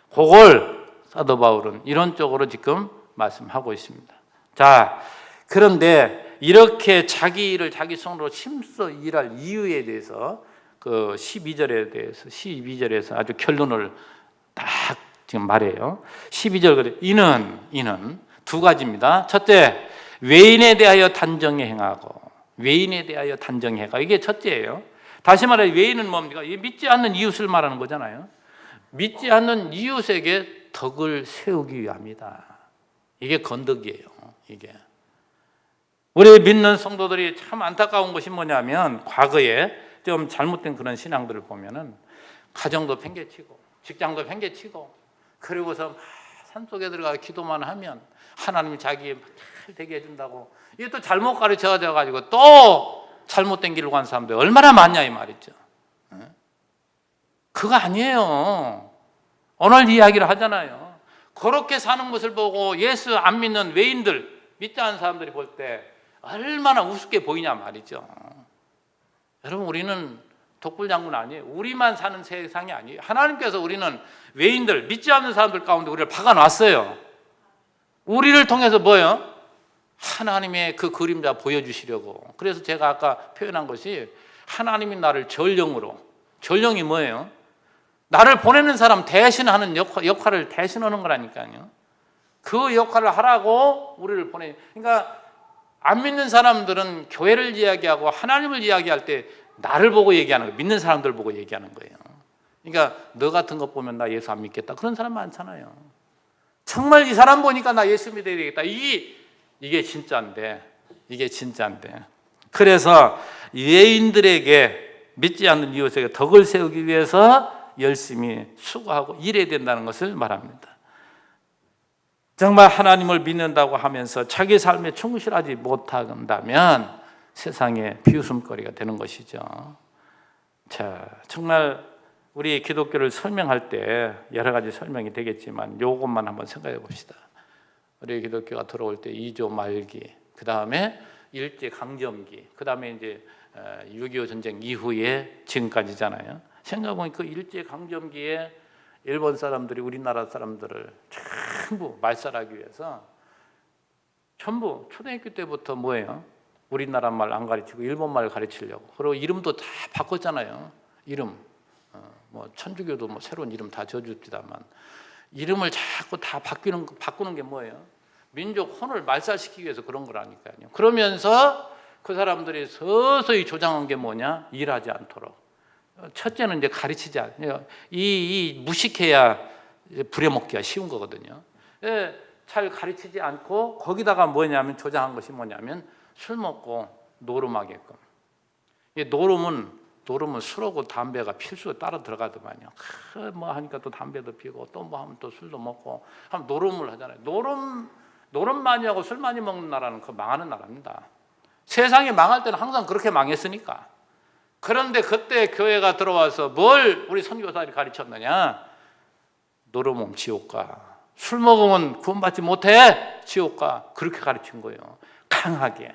그걸 사도 바울은 이런 쪽으로 지금 말씀하고 있습니다. 자, 그런데 이렇게 자기 일을 자기 손으로 힘써 일할 이유에 대해서 그 12절에서 아주 결론을 딱 지금 말해요. 12절, 이는 두 가지입니다. 첫째, 외인에 대하여 단정히 행하고, 외인에 대하여 단정히 행하고, 이게 첫째예요. 다시 말해 외인은 뭡니까? 믿지 않는 이웃을 말하는 거잖아요. 믿지 않는 이웃에게 덕을 세우기 위함이다. 이게 건덕이에요. 이게 우리 믿는 성도들이 참 안타까운 것이 뭐냐면, 과거에 좀 잘못된 그런 신앙들을 보면은 가정도 팽개치고 직장도 팽개치고, 그리고서 산속에 들어가 기도만 하면 하나님이 자기 잘 되게 해준다고, 이게 또 잘못 가르쳐져 가지고 또 잘못된 길로 간 사람들 얼마나 많냐 이 말이죠. 그거 아니에요. 오늘 이야기를 하잖아요. 그렇게 사는 것을 보고 예수 안 믿는 외인들, 믿지 않는 사람들이 볼 때 얼마나 우습게 보이냐 말이죠. 여러분, 우리는 독불장군 아니에요. 우리만 사는 세상이 아니에요. 하나님께서 우리는 외인들, 믿지 않는 사람들 가운데 우리를 박아놨어요. 우리를 통해서 뭐예요? 하나님의 그 그림자 보여주시려고. 그래서 제가 아까 표현한 것이, 하나님이 나를 전령으로, 전령이 뭐예요? 나를 보내는 사람 대신하는 역할을 대신하는 거라니까요. 그 역할을 하라고 우리를 보내. 그러니까 안 믿는 사람들은 교회를 이야기하고 하나님을 이야기할 때 나를 보고 얘기하는 거예요. 믿는 사람들 보고 얘기하는 거예요. 그러니까 너 같은 것 보면 나 예수 안 믿겠다, 그런 사람 많잖아요. 정말 이 사람 보니까 나 예수 믿어야 되겠다, 이게 진짜인데, 이게 진짜인데. 그래서 예인들에게, 믿지 않는 이웃에게 덕을 세우기 위해서 열심히 수고하고 일해야 된다는 것을 말합니다. 정말 하나님을 믿는다고 하면서 자기 삶에 충실하지 못한다면 세상에 비웃음거리가 되는 것이죠. 자, 정말 우리 기독교를 설명할 때 여러 가지 설명이 되겠지만 이것만 한번 생각해 봅시다. 우리 기독교가 들어올 때 2조 말기, 그 다음에 일제강점기, 그 다음에 이제 6.25 전쟁 이후에 지금까지잖아요. 생각해보니까 그 일제강점기에 일본 사람들이 우리나라 사람들을 전부 말살하기 위해서 전부 초등학교 때부터 뭐예요? 우리나라 말 안 가르치고 일본 말 가르치려고. 그리고 이름도 다 바꿨잖아요. 이름, 뭐 천주교도 뭐 새로운 이름 다 지어줍니다만, 이름을 자꾸 다 바꾸는 게 뭐예요? 민족 혼을 말살시키기 위해서 그런 거라니까요. 그러면서 그 사람들이 서서히 조장한 게 뭐냐? 일하지 않도록. 첫째는 이제 가르치지 않아요. 이 무식해야 부려먹기가 쉬운 거거든요. 잘 가르치지 않고 거기다가 뭐냐면 조장한 것이 뭐냐면 술 먹고 노름하게끔. 노름은 술하고 담배가 필수로 따라 들어가더만요. 뭐 하니까 또 담배도 피고 또 뭐 하면 또 술도 먹고 하면 노름을 하잖아요. 노름 많이 하고 술 많이 먹는 나라는 그 망하는 나라입니다. 세상이 망할 때는 항상 그렇게 망했으니까. 그런데 그때 교회가 들어와서 뭘 우리 선교사들이 가르쳤느냐? 노름은 지옥가, 술 먹으면 구원받지 못해, 지옥가, 그렇게 가르친 거예요. 강하게.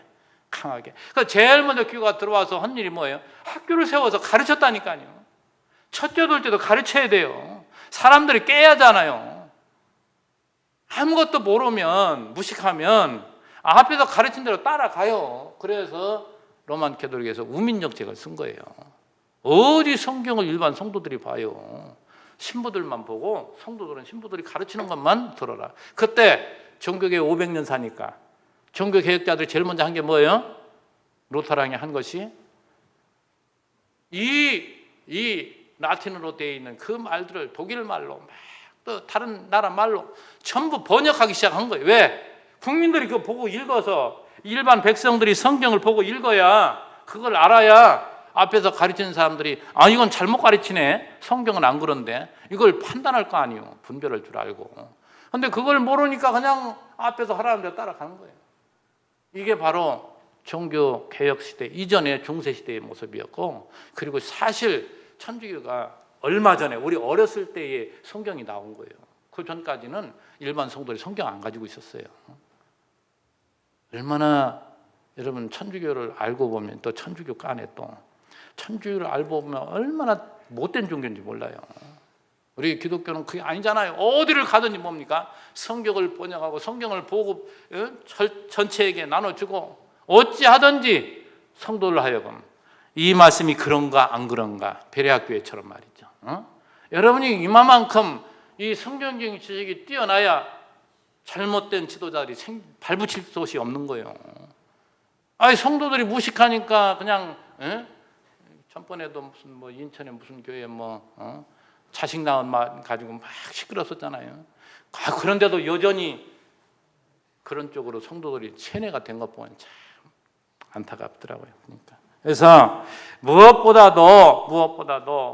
그러니까 제일 먼저 교회가 들어와서 한 일이 뭐예요? 학교를 세워서 가르쳤다니까요. 첫째 둘째도 가르쳐야 돼요. 사람들이 깨야 하잖아요. 아무것도 모르면, 무식하면 앞에서 가르친 대로 따라가요. 그래서 로만 캐톨릭에서 우민정책을 쓴 거예요. 어디 성경을 일반 성도들이 봐요. 신부들만 보고, 성도들은 신부들이 가르치는 것만 들어라. 그때 종교개혁 500년 사니까 종교개혁자들이 제일 먼저 한 게 뭐예요? 루터랑이 한 것이 이 라틴어로 되어 있는 그 말들을 독일 말로 막 또 다른 나라 말로 전부 번역하기 시작한 거예요. 왜? 국민들이 그거 보고 읽어서, 일반 백성들이 성경을 보고 읽어야, 그걸 알아야 앞에서 가르치는 사람들이 이건 잘못 가르치네, 성경은 안 그런데, 이걸 판단할 거 아니에요. 분별할 줄 알고. 근데 그걸 모르니까 그냥 앞에서 하라는 대로 따라가는 거예요. 이게 바로 종교 개혁 시대 이전의 중세 시대의 모습이었고, 그리고 사실 천주교가 얼마 전에 우리 어렸을 때의 성경이 나온 거예요. 그 전까지는 일반 성도들이 성경 안 가지고 있었어요. 얼마나 여러분 천주교를 알고 보면 또 천주교 깐에 또 천주교를 알고 보면 얼마나 못된 종교인지 몰라요. 우리 기독교는 그게 아니잖아요. 어디를 가든지 뭡니까? 성경을 번역하고 성경을 보고 전체에게 나눠주고 어찌하든지 성도를 하여금 이 말씀이 그런가 안 그런가 베레아교회처럼 말이죠. 여러분이 이만큼 이 성경적인 지식이 뛰어나야 잘못된 지도자들이 발붙일 곳이 없는 거예요. 아니 성도들이 무식하니까 그냥 전번에도 무슨 뭐 인천에 무슨 교회 자식 낳은 말 가지고 막 시끄럽었잖아요. 그런데도 여전히 그런 쪽으로 성도들이 세뇌가 된 것 보면 참 안타깝더라고요. 그러니까 그래서 무엇보다도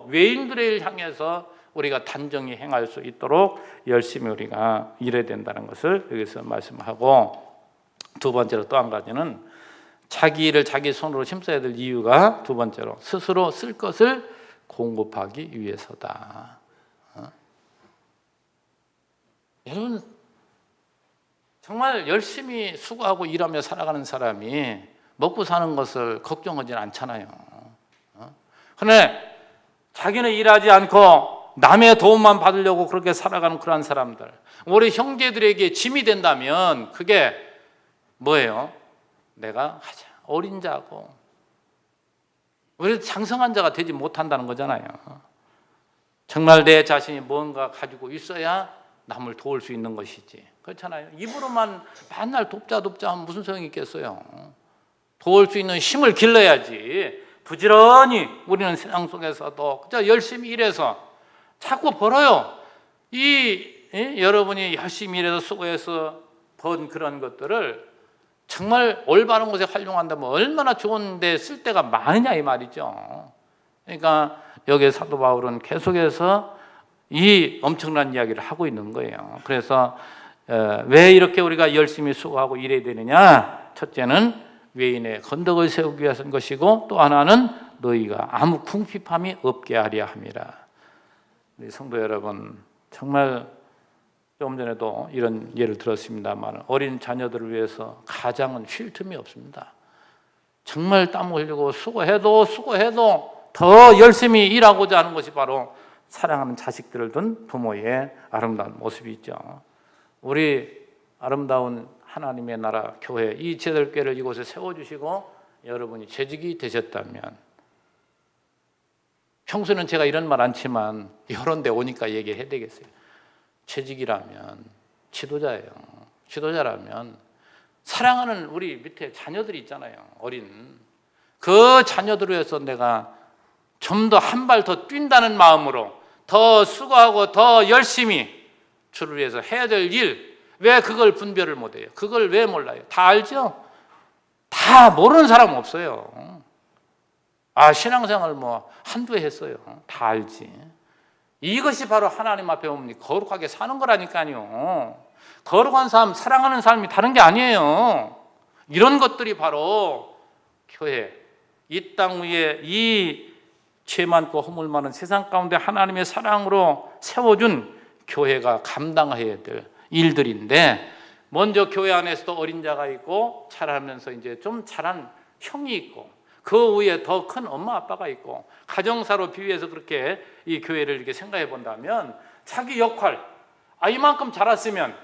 외인들의 일 향해서 우리가 단정히 행할 수 있도록 열심히 우리가 일해야 된다는 것을 여기서 말씀하고, 두 번째로 또 한 가지는 자기 일을 자기 손으로 힘써야 될 이유가 두 번째로 스스로 쓸 것을 공급하기 위해서다. 여러분 정말 열심히 수고하고 일하며 살아가는 사람이 먹고 사는 것을 걱정하지는 않잖아요. 그런데 자기는 일하지 않고 남의 도움만 받으려고 그렇게 살아가는 그러한 사람들, 우리 형제들에게 짐이 된다면 그게 뭐예요? 내가 어린 자고 우리 장성한 자가 되지 못한다는 거잖아요. 정말 내 자신이 뭔가 가지고 있어야 남을 도울 수 있는 것이지, 그렇잖아요. 입으로만 맨날 돕자 하면 무슨 소용이 있겠어요. 도울 수 있는 힘을 길러야지. 부지런히 우리는 세상 속에서도 그저 열심히 일해서 자꾸 벌어요. 여러분이 열심히 일해서 수고해서 번 그런 것들을 정말 올바른 곳에 활용한다면 얼마나 좋은데 쓸 데가 많으냐 이 말이죠. 그러니까 여기 사도 바울은 계속해서 이 엄청난 이야기를 하고 있는 거예요. 그래서 왜 이렇게 우리가 열심히 수고하고 일해야 되느냐? 첫째는 외인의 건덕을 세우기 위해서인 것이고, 또 하나는 너희가 아무 궁핍함이 없게 하려 함이라. 우리 성도 여러분, 정말 조금 전에도 이런 예를 들었습니다만 어린 자녀들을 위해서 가장은 쉴 틈이 없습니다. 정말 땀 흘리고 수고해도 더 열심히 일하고자 하는 것이 바로 사랑하는 자식들을 둔 부모의 아름다운 모습이 있죠. 우리 아름다운 하나님의 나라 교회, 이 제들교회를 이곳에 세워주시고 여러분이 재직이 되셨다면, 평소에는 제가 이런 말 않지만 이런 데 오니까 얘기해야 되겠어요. 재직이라면 지도자예요. 지도자라면 사랑하는 우리 밑에 자녀들이 있잖아요. 어린 그 자녀들을 위해서 내가 좀 더 한 발 더 뛴다는 마음으로 더 수고하고 더 열심히 주를 위해서 해야 될 일, 왜 그걸 분별을 못해요? 그걸 왜 몰라요? 다 알죠? 다 모르는 사람 없어요. 신앙생활 한두 해 했어요. 다 알지. 이것이 바로 하나님 앞에 오면 거룩하게 사는 거라니까요. 거룩한 삶, 사랑하는 삶이 다른 게 아니에요. 이런 것들이 바로 교회, 이 땅 위에 이 죄 많고 허물 많은 세상 가운데 하나님의 사랑으로 세워준 교회가 감당해야 될 일들인데, 먼저 교회 안에서도 어린 자가 있고 자라면서 이제 좀 자란 형이 있고 그 위에 더 큰 엄마 아빠가 있고, 가정사로 비유해서 그렇게 이 교회를 이렇게 생각해 본다면 자기 역할, 이만큼 자랐으면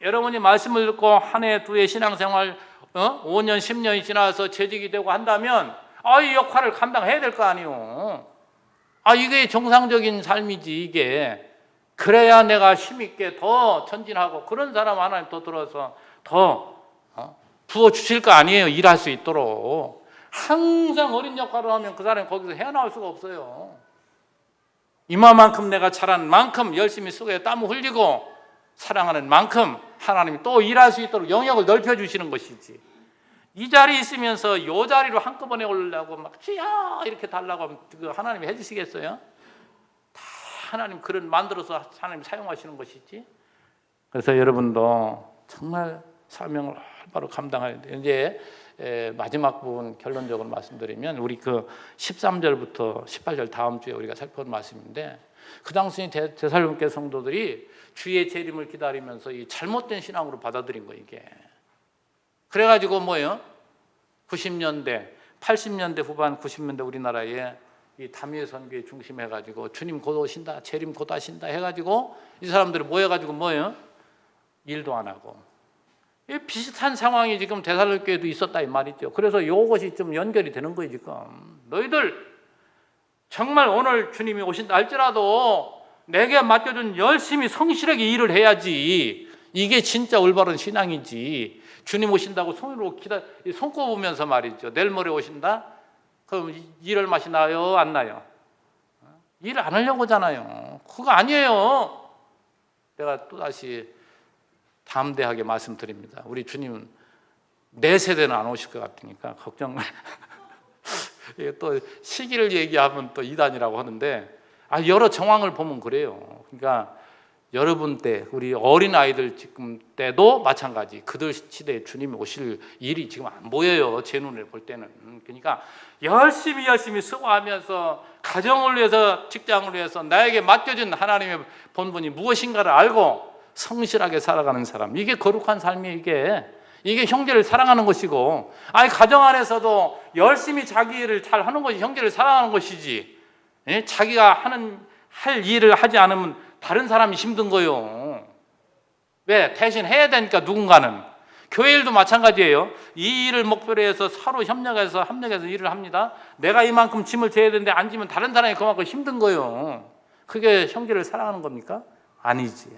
여러분이 말씀을 듣고 한 해 두 해 신앙생활 5년 10년이 지나서 재직이 되고 한다면 이 역할을 감당해야 될 거 아니에요. 이게 정상적인 삶이지. 이게 그래야 내가 힘있게 더 전진하고 그런 사람 하나님 더 들어서 더 부어주실 거 아니에요. 일할 수 있도록. 항상 어린 역할을 하면 그 사람이 거기서 헤어나올 수가 없어요. 이만큼 내가 자란 만큼 열심히 수고해 땀을 흘리고 사랑하는 만큼 하나님이 또 일할 수 있도록 영역을 넓혀주시는 것이지, 이 자리에 있으면서 이 자리로 한꺼번에 올라고 막 주야 이렇게 달라고 하면 그 하나님이 해주시겠어요? 다 하나님 그런 만들어서 하나님 사용하시는 것이지. 그래서 여러분도 정말 사명을 바로 감당해야 돼요. 이제 마지막 부분 결론적으로 말씀드리면, 우리 그 13절부터 18절 다음 주에 우리가 살펴본 말씀인데, 그 당시 데살로니가 성도들이 주의 재림을 기다리면서 이 잘못된 신앙으로 받아들인 거예요, 이게. 그래가지고 뭐예요? 90년대, 80년대 후반 90년대 우리나라에 이 담임 선교의 중심해가지고 주님 곧 오신다, 재림 곧 하신다 해가지고 이 사람들이 모여가지고 뭐예요? 일도 안 하고. 이 비슷한 상황이 지금 데살로니가에도 있었다 이 말이죠. 그래서 이것이 좀 연결이 되는 거예요, 지금. 너희들 정말 오늘 주님이 오신다 할지라도 내게 맡겨준 열심히 성실하게 일을 해야지. 이게 진짜 올바른 신앙이지. 주님 오신다고 손꼽으면서 말이죠. 내일 모레 오신다? 그럼 일 얼마씩 나요? 안 나요? 일 안 하려고 하잖아요. 그거 아니에요. 내가 또다시 담대하게 말씀드립니다. 우리 주님은 내 세대는 안 오실 것 같으니까 걱정. 또 시기를 얘기하면 또 이단이라고 하는데 여러 정황을 보면 그래요. 그러니까 여러분 때 우리 어린 아이들 지금 때도 마찬가지. 그들 시대에 주님이 오실 일이 지금 안 보여요. 제 눈에 볼 때는. 그러니까 열심히 수고하면서 가정을 위해서 직장을 위해서 나에게 맡겨진 하나님의 본분이 무엇인가를 알고 성실하게 살아가는 사람. 이게 거룩한 삶이에요. 이게 형제를 사랑하는 것이고 가정 안에서도 열심히 자기 일을 잘 하는 것이 형제를 사랑하는 것이지. 자기가 할 일을 하지 않으면 다른 사람이 힘든 거예요. 왜? 대신 해야 되니까 누군가는. 교회 일도 마찬가지예요. 이 일을 목표로 해서 서로 협력해서 일을 합니다. 내가 이만큼 짐을 져야 되는데 안 지면 다른 사람이 그만큼 힘든 거예요. 그게 형제를 사랑하는 겁니까? 아니지.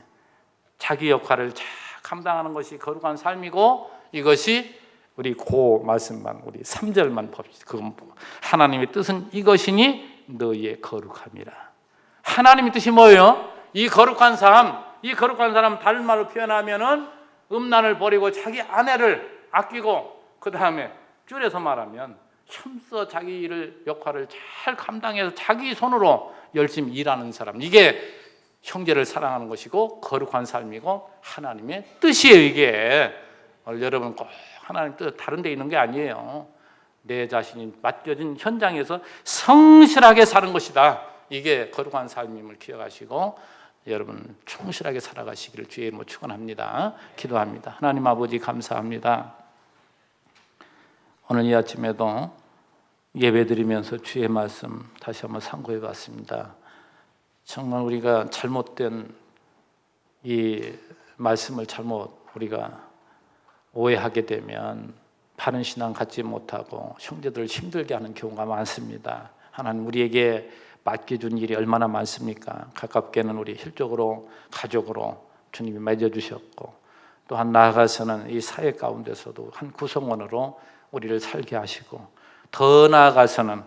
자기 역할을 잘 감당하는 것이 거룩한 삶이고 이것이 우리 말씀만 우리 3절만 봅시다. 그건 하나님의 뜻은 이것이니 너희의 거룩함이라. 하나님의 뜻이 뭐예요? 이 거룩한 사람 다른 말로 표현하면은 음란을 버리고 자기 아내를 아끼고 그 다음에 줄여서 말하면 힘써 자기 일을 역할을 잘 감당해서 자기 손으로 열심히 일하는 사람. 이게 형제를 사랑하는 것이고 거룩한 삶이고 하나님의 뜻이에요. 이게 여러분 꼭 하나님 뜻 다른 데 있는 게 아니에요. 내 자신이 맡겨진 현장에서 성실하게 사는 것이다. 이게 거룩한 삶임을 기억하시고 여러분 충실하게 살아가시기를 주의 이름으로 축원합니다. 기도합니다. 하나님 아버지 감사합니다. 오늘 이 아침에도 예배드리면서 주의 말씀 다시 한번 상고해 봤습니다. 정말 우리가 잘못된 이 말씀을 우리가 오해하게 되면 바른 신앙 갖지 못하고 형제들을 힘들게 하는 경우가 많습니다. 하나님 우리에게 맡겨준 일이 얼마나 많습니까? 가깝게는 우리 혈족으로 가족으로 주님이 맺어주셨고 또한 나아가서는 이 사회 가운데서도 한 구성원으로 우리를 살게 하시고 더 나아가서는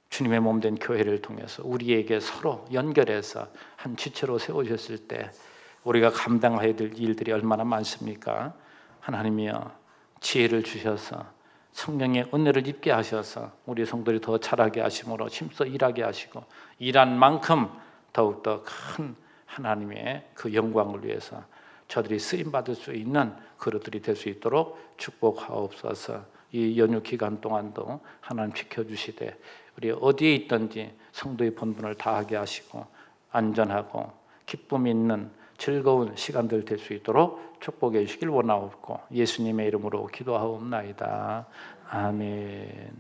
주님의 몸된 교회를 통해서 우리에게 서로 연결해서 한 지체로 세우셨을 때 우리가 감당해야 될 일들이 얼마나 많습니까? 하나님이여 지혜를 주셔서 성령의 은혜를 입게 하셔서 우리 성도들이 더 잘하게 하심으로 힘써 일하게 하시고 일한 만큼 더욱더 큰 하나님의 그 영광을 위해서 저들이 쓰임받을 수 있는 그릇들이 될 수 있도록 축복하옵소서. 이 연휴 기간 동안도 하나님 지켜주시되 우리 어디에 있든지 성도의 본분을 다하게 하시고 안전하고 기쁨 있는 즐거운 시간들 될 수 있도록 축복해 주시길 원하옵고 예수님의 이름으로 기도하옵나이다. 아멘.